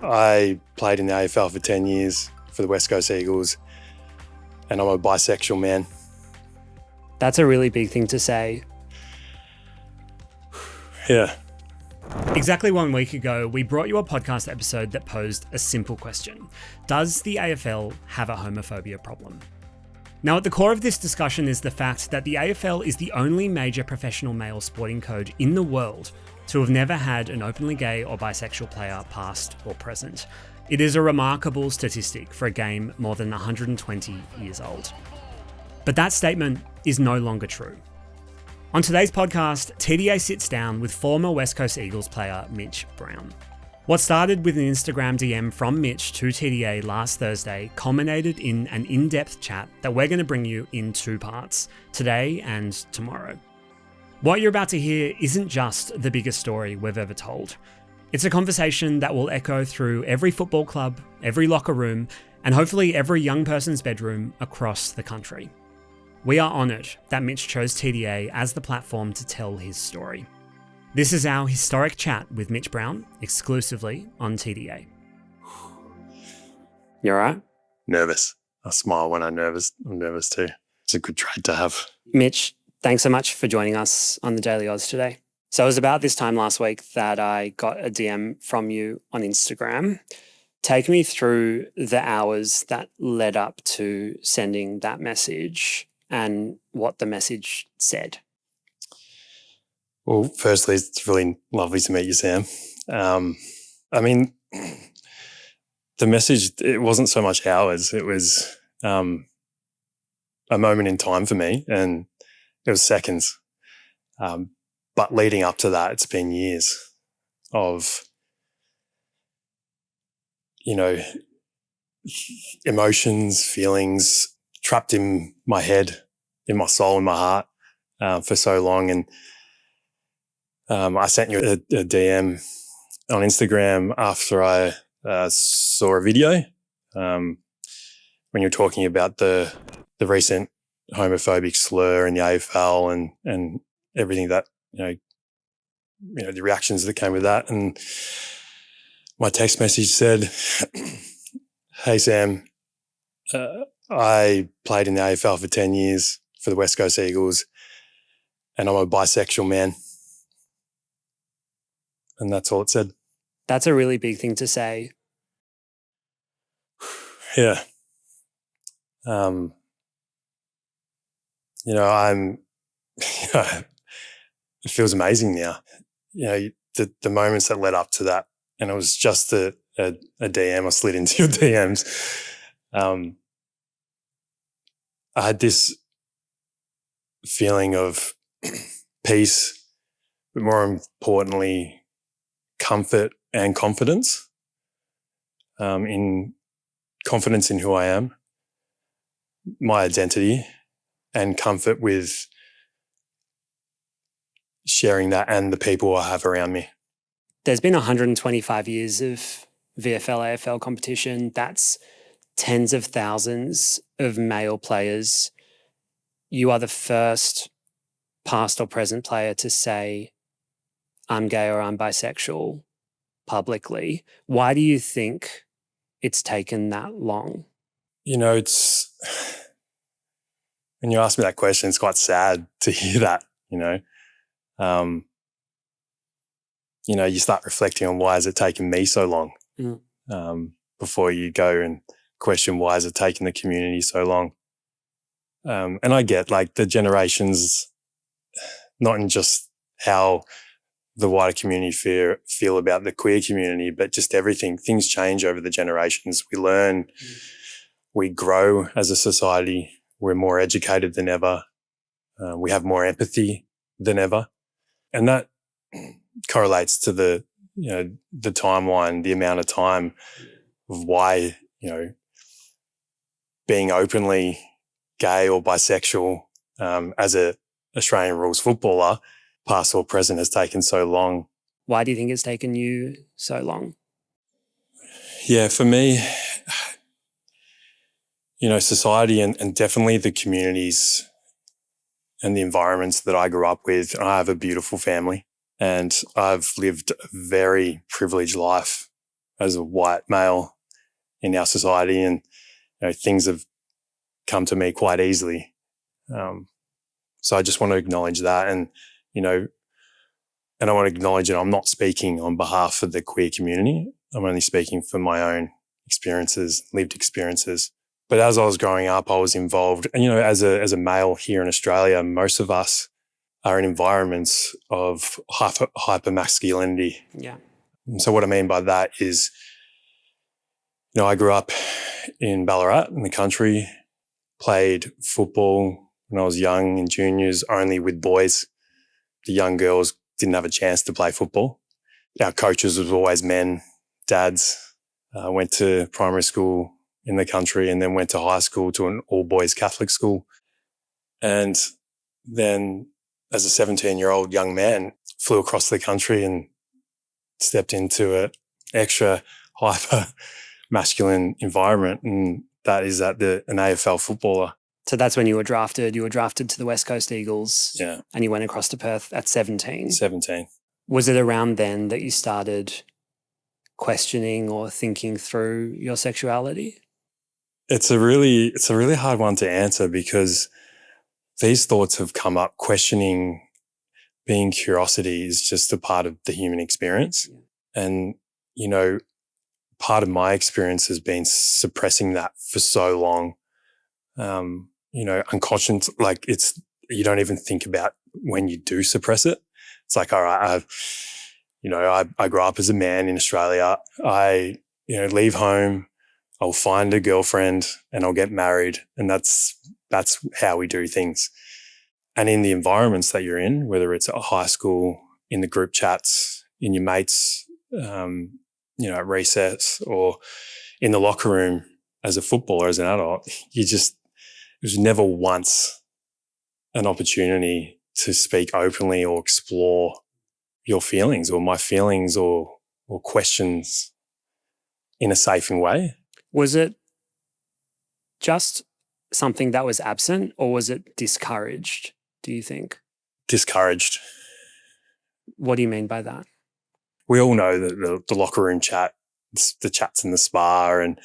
I played in the AFL for 10 years for the West Coast Eagles, and I'm a bisexual man. That's a really big thing to say. Yeah. Exactly 1 week ago, we brought you a podcast episode that posed a simple question. Does the AFL have a homophobia problem? Now, at the core of this discussion is the fact that the AFL is the only major professional male sporting code in the world to have never had an openly gay or bisexual player past or present. It is a remarkable statistic for a game more than 120 years old. But that statement is no longer true. On today's podcast, TDA sits down with former West Coast Eagles player Mitch Brown. What started with an Instagram DM from Mitch to TDA last Thursday culminated in an in-depth chat that we're going to bring you in 2 parts, today and tomorrow. What you're about to hear isn't just the biggest story we've ever told. It's a conversation that will echo through every football club, every locker room, and hopefully every young person's bedroom across the country. We are honoured that Mitch chose TDA as the platform to tell his story. This is our historic chat with Mitch Brown, exclusively on TDA. You all right? Nervous. I smile when I'm nervous. I'm nervous too. It's a good trait to have. Mitch, thanks so much for joining us on the Daily Aus today. So it was about this time last week that I got a DM from you on Instagram. Take me through the hours that led up to sending that message and what the message said. Well, firstly, it's really lovely to meet you, Sam. I mean, the message, it wasn't so much hours. It was a moment in time for me, and it was seconds. But leading up to that, it's been years of, emotions, feelings trapped in my head, in my soul, in my heart for so long. And I sent you a DM on Instagram after I saw a video when you're talking about the recent homophobic slur in the AFL and everything that, the reactions that came with that. And my text message said, "Hey, Sam, I played in the AFL for 10 years for the West Coast Eagles, and I'm a bisexual man." And that's all it said. That's a really big thing to say. Yeah. I'm, it feels amazing now. The moments that led up to that, and it was just a DM. I slid into your DMs. I had this feeling of peace, but more importantly, comfort and confidence, in confidence in who I am, my identity, and comfort with sharing that and the people I have around me. There's been 125 years of VFL, AFL competition. That's tens of thousands of male players. You are the first past or present player to say, "I'm gay" or "I'm bisexual" publicly. Why do you think it's taken that long? It's when you ask me that question, it's quite sad to hear that, you start reflecting on why has it taken me so long before you go and question why has it taken the community so long. And I get the generations, not in just how the wider community feel about the queer community, but just everything. Things change over the generations. We learn, we grow as a society. We're more educated than ever. We have more empathy than ever. And that correlates to the timeline, the amount of time of why, being openly gay or bisexual as a Australian rules footballer, past or present, has taken so long. Why do you think it's taken you so long? Yeah, for me, society and definitely the communities and the environments that I grew up with. I have a beautiful family and I've lived a very privileged life as a white male in our society, and things have come to me quite easily. So I just want to acknowledge that, and I want to acknowledge that I'm not speaking on behalf of the queer community. I'm only speaking for my own experiences, lived experiences. But as I was growing up, I was involved, and as a male here in Australia, most of us are in environments of hyper masculinity. Yeah. And so what I mean by that is, I grew up in Ballarat in the country, played football when I was young in juniors only with boys. The young girls didn't have a chance to play football. Our coaches was always men, dads. Went to primary school in the country and then went to high school to an all-boys Catholic school. And then as a 17-year-old young man, flew across the country and stepped into an extra hyper masculine environment, and that is an AFL footballer. So that's when you were drafted. You were drafted to the West Coast Eagles. Yeah. And you went across to Perth at 17. 17. Was it around then that you started questioning or thinking through your sexuality? It's a really hard one to answer, because these thoughts have come up. Questioning, being curiosity is just a part of the human experience. Yeah. And, part of my experience has been suppressing that for so long. Unconscious, you don't even think about when you do suppress it. It's like, all right, I grew up as a man in Australia. I, leave home, I'll find a girlfriend and I'll get married. And that's how we do things. And in the environments that you're in, whether it's at high school, in the group chats, in your mates, at recess, or in the locker room as a footballer, as an adult, there's never once an opportunity to speak openly or explore your feelings or my feelings or questions in a safe way. Was it just something that was absent, or was it discouraged, do you think? Discouraged. What do you mean by that? We all know that the locker room chat, the chats in the spa, and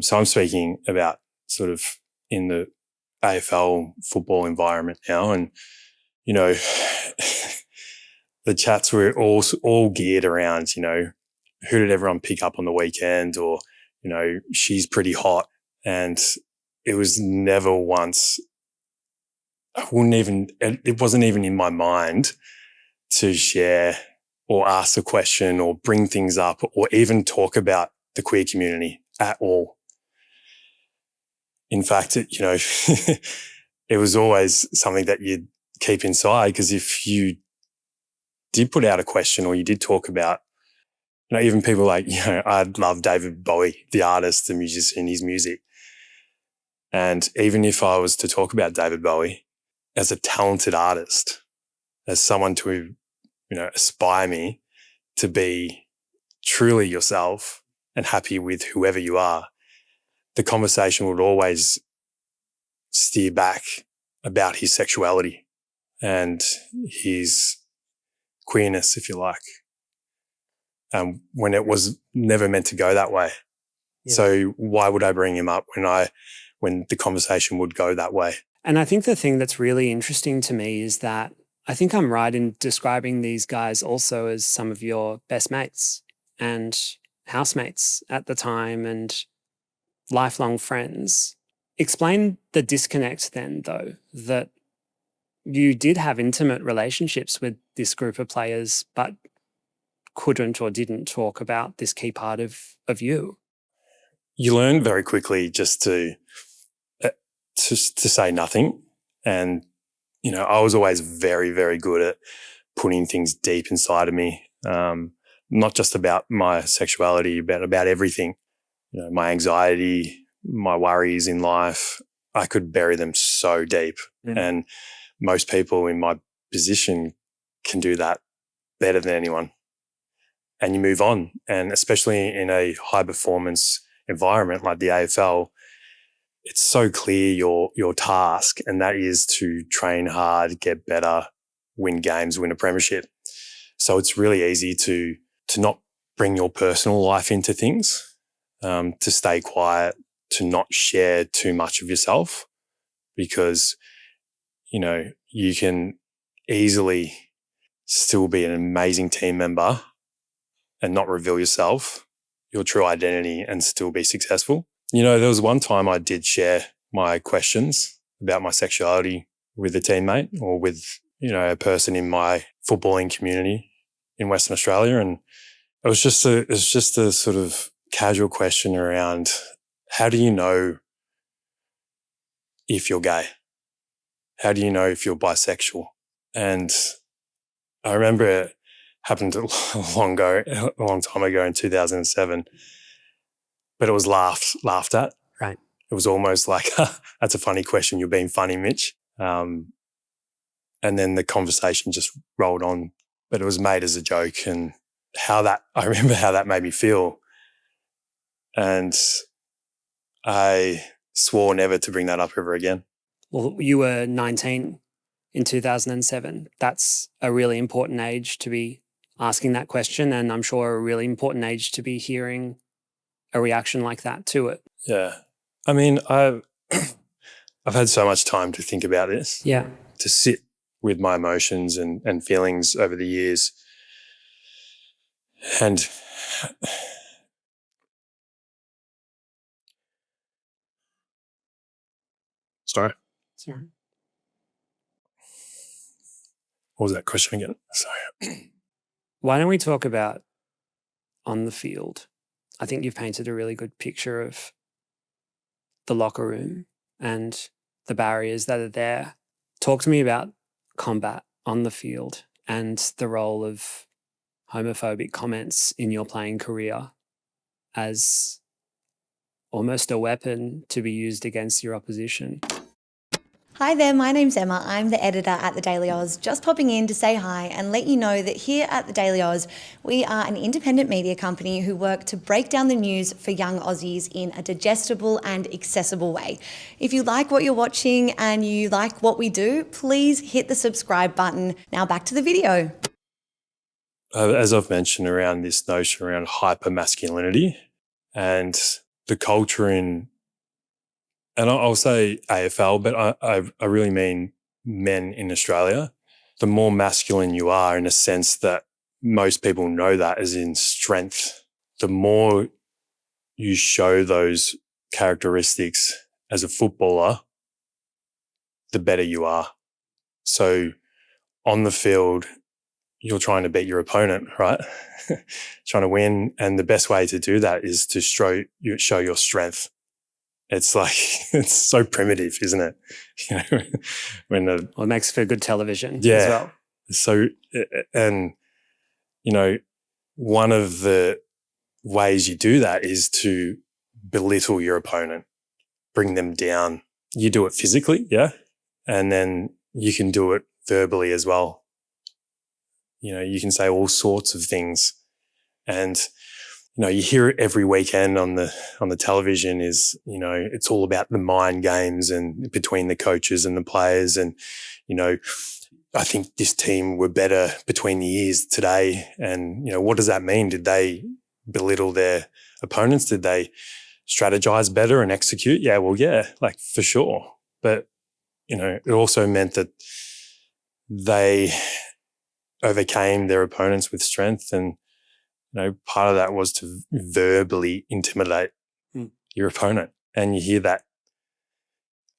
so I'm speaking about sort of in the AFL football environment now, and the chats were all geared around who did everyone pick up on the weekend, or she's pretty hot, and it was never once. It wasn't even in my mind to share or ask a question or bring things up or even talk about the queer community at all. In fact, it was always something that you'd keep inside, because if you did put out a question or you did talk about, even people like, I love David Bowie, the artist, the musician, his music. And even if I was to talk about David Bowie as a talented artist, as someone to aspire me to be truly yourself and happy with whoever you are, the conversation would always steer back about his sexuality and his queerness, if you like, when it was never meant to go that way. Yeah. So why would I bring him up when the conversation would go that way? And I think the thing that's really interesting to me is that I think I'm right in describing these guys also as some of your best mates and housemates at the time and lifelong friends. Explain the disconnect then, though, that you did have intimate relationships with this group of players, but couldn't or didn't talk about this key part of you. You learn very quickly just to say nothing. And, I was always very, very good at putting things deep inside of me, not just about my sexuality, but about everything. My anxiety, my worries in life, I could bury them so deep. Mm. And most people in my position can do that better than anyone. And you move on. And especially in a high performance environment like the AFL, it's so clear your task, and that is to train hard, get better, win games, win a premiership. So it's really easy to not bring your personal life into things, to stay quiet, to not share too much of yourself, because, you can easily still be an amazing team member and not reveal yourself, your true identity, and still be successful. There was one time I did share my questions about my sexuality with a teammate or with, a person in my footballing community in Western Australia. And it was just a sort of casual question around, how do you know if you're gay? How do you know if you're bisexual? And I remember it happened a long time ago in 2007, but it was laughed at. Right. It was almost like, that's a funny question. You're being funny, Mitch. And then the conversation just rolled on, but it was made as a joke, and I remember how that made me feel. And I swore never to bring that up ever again. Well, you were 19 in 2007. That's a really important age to be asking that question, and I'm sure a really important age to be hearing a reaction like that to it. Yeah. I mean, I've had so much time to think about this. Yeah. To sit with my emotions and feelings over the years. And sorry. What was that question again? Sorry. Why don't we talk about on the field? I think you've painted a really good picture of the locker room and the barriers that are there. Talk to me about combat on the field and the role of homophobic comments in your playing career as almost a weapon to be used against your opposition. Hi there, my name's Emma. I'm the editor at the Daily Aus, just popping in to say hi and let you know that here at the Daily Aus, we are an independent media company who work to break down the news for young Aussies in a digestible and accessible way. If you like what you're watching and you like what we do, please hit the subscribe button. Now back to the video. As I've mentioned, around this notion around hyper-masculinity and the culture in, and I'll say AFL, but I really mean men in Australia. The more masculine you are, in a sense that most people know that as in strength, the more you show those characteristics as a footballer, the better you are. So on the field, you're trying to beat your opponent, right? Trying to win. And the best way to do that is to show your strength. It's like, it's so primitive, isn't it? Well, it makes for good television as well. So, and, one of the ways you do that is to belittle your opponent, bring them down. You do it physically, yeah? And then you can do it verbally as well. You can say all sorts of things. And you hear it every weekend on the television is, it's all about the mind games and between the coaches and the players. And, I think this team were better between the years today. And, what does that mean? Did they belittle their opponents? Did they strategize better and execute? Yeah, well, yeah, like for sure. But, it also meant that they overcame their opponents with strength, and part of that was to verbally intimidate your opponent. And you hear that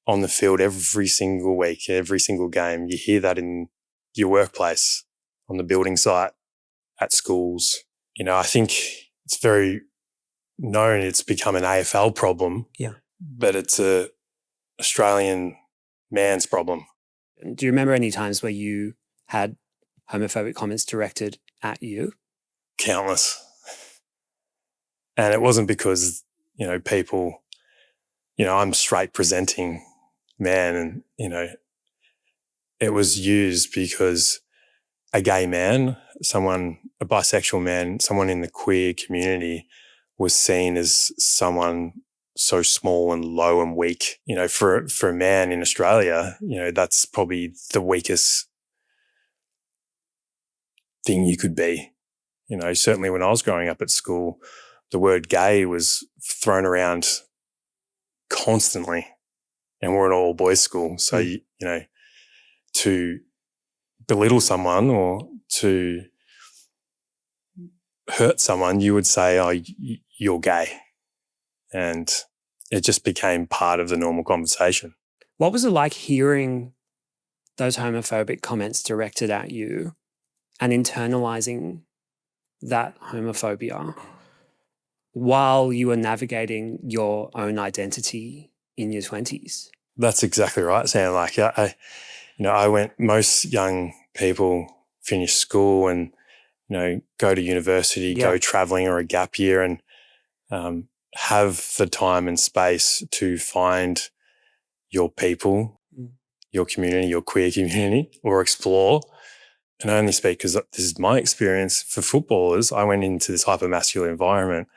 on the field every single week, every single game. You hear that in your workplace, on the building site, at schools. I think it's very known. It's become an AFL problem. Yeah. But it's a Australian man's problem. Do you remember any times where you had homophobic comments directed at you? Countless. And it wasn't because, people, I'm straight presenting man, and, it was used because a gay man, a bisexual man, someone in the queer community was seen as someone so small and low and weak. For a man in Australia, that's probably the weakest thing you could be. You know, certainly when I was growing up at school, the word gay was thrown around constantly, and we're an all boys school. So, you know, to belittle someone or to hurt someone, you would say, oh, you're gay. And it just became part of the normal conversation. What was it like hearing those homophobic comments directed at you and internalizing that homophobia while you were navigating your own identity in your 20s? That's exactly right, Sam. Like, most young people finish school and, you know, go to university, go traveling or a gap year and have the time and space to find your people, your community, your queer community, or explore. And I only speak because this is my experience. For footballers, I went into this hyper-masculine environment,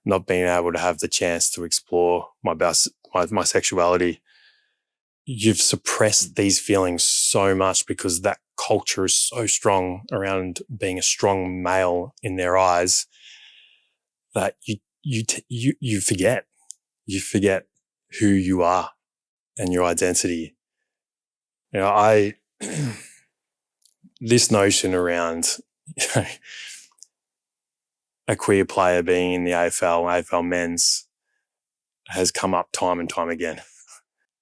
not being able to have the chance to explore my sexuality. You've suppressed these feelings so much because that culture is so strong around being a strong male in their eyes that you forget. You forget who you are and your identity. You know, this notion around, you know, a queer player being in the AFL men's has come up time and time again.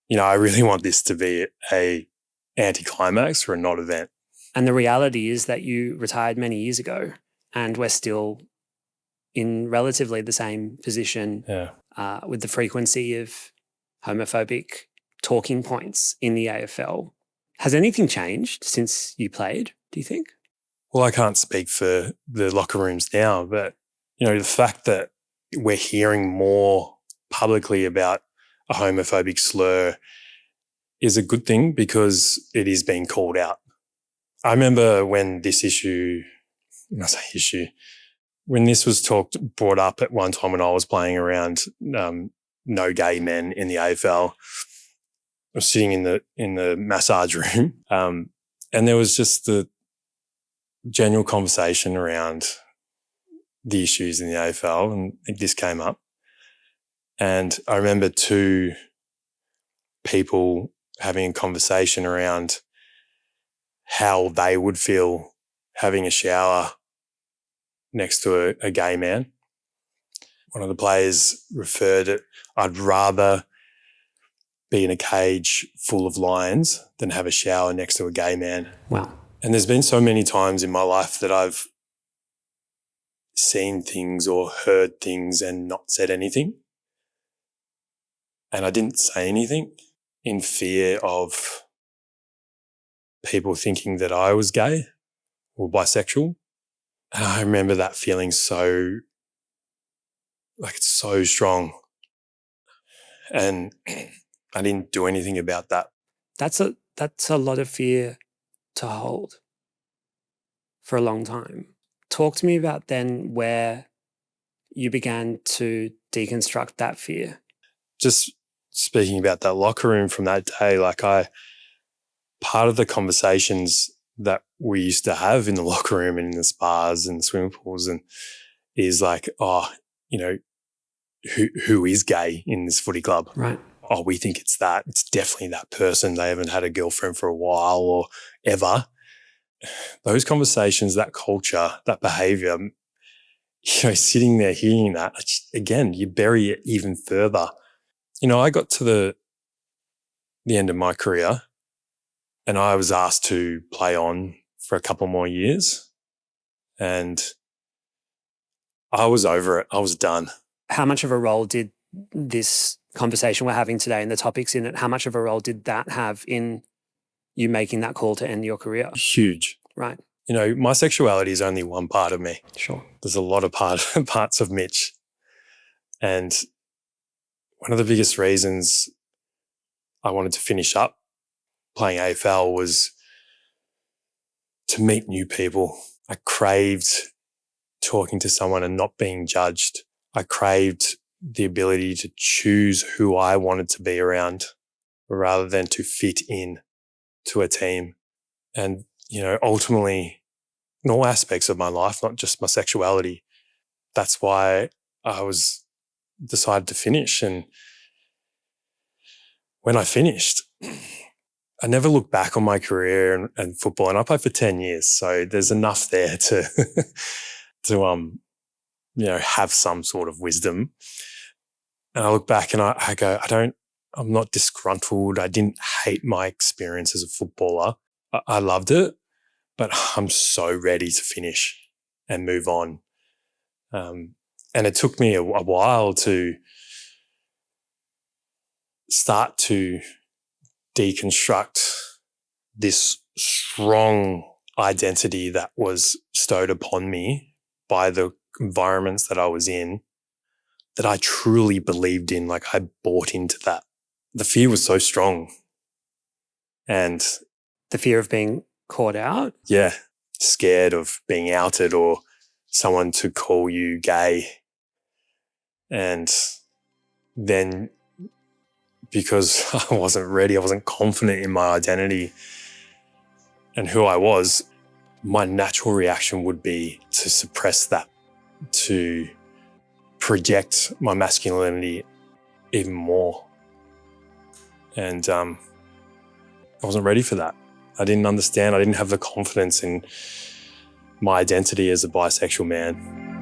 You know, I really want this to be a anticlimax or a not event. And the reality is that you retired many years ago and we're still in relatively the same position with the frequency of homophobic talking points in the AFL. Has anything changed since you played, do you think? Well, I can't speak for the locker rooms now, but, you know, the fact that we're hearing more publicly about a homophobic slur is a good thing because it is being called out. I remember when this when this was brought up at one time when I was playing around no gay men in the AFL, I was sitting in the massage room and there was just the general conversation around the issues in the AFL and this came up. And I remember two people having a conversation around how they would feel having a shower next to a gay man. One of the players referred it, I'd rather be in a cage full of lions than have a shower next to a gay man. Wow. And there's been so many times in my life that I've seen things or heard things and not said anything. And I didn't say anything in fear of people thinking that I was gay or bisexual. And I remember that feeling it's so strong. And I didn't do anything about that. That's a lot of fear to hold for a long time. Talk to me about then where you began to deconstruct that fear. Just speaking about that locker room from that day, part of the conversations that we used to have in the locker room and in the spas and the swimming pools and is like, oh, you know, who is gay in this footy club? Right. Oh, we think it's that. It's definitely that person. They haven't had a girlfriend for a while or ever. Those conversations, that culture, that behavior, you know, sitting there hearing that, again, you bury it even further. You know, I got to the end of my career and I was asked to play on for a couple more years and I was over it. I was done. How much of a role did this conversation we're having today and the topics in it, how much of a role did that have in you making that call to end your career? Huge. Right. You know, my sexuality is only one part of me. Sure. There's a lot of parts of Mitch. And one of the biggest reasons I wanted to finish up playing AFL was to meet new people. I craved talking to someone and not being judged. I craved the ability to choose who I wanted to be around rather than to fit in to a team. And, you know, ultimately in all aspects of my life, not just my sexuality. That's why I decided to finish. And when I finished, I never looked back on my career and football, and I played for 10 years. So there's enough there to, have some sort of wisdom. And I look back and I go, I'm not disgruntled. I didn't hate my experience as a footballer. I loved it, but I'm so ready to finish and move on. And it took me a while to start to deconstruct this strong identity that was stowed upon me by the environments that I was in, that I truly believed in. Like, I bought into that. The fear was so strong. And the fear of being caught out? Yeah. Scared of being outed or someone to call you gay. And then because I wasn't ready, I wasn't confident in my identity and who I was, my natural reaction would be to suppress that, to project my masculinity even more. And I wasn't ready for that. I didn't understand. I didn't have the confidence in my identity as a bisexual man.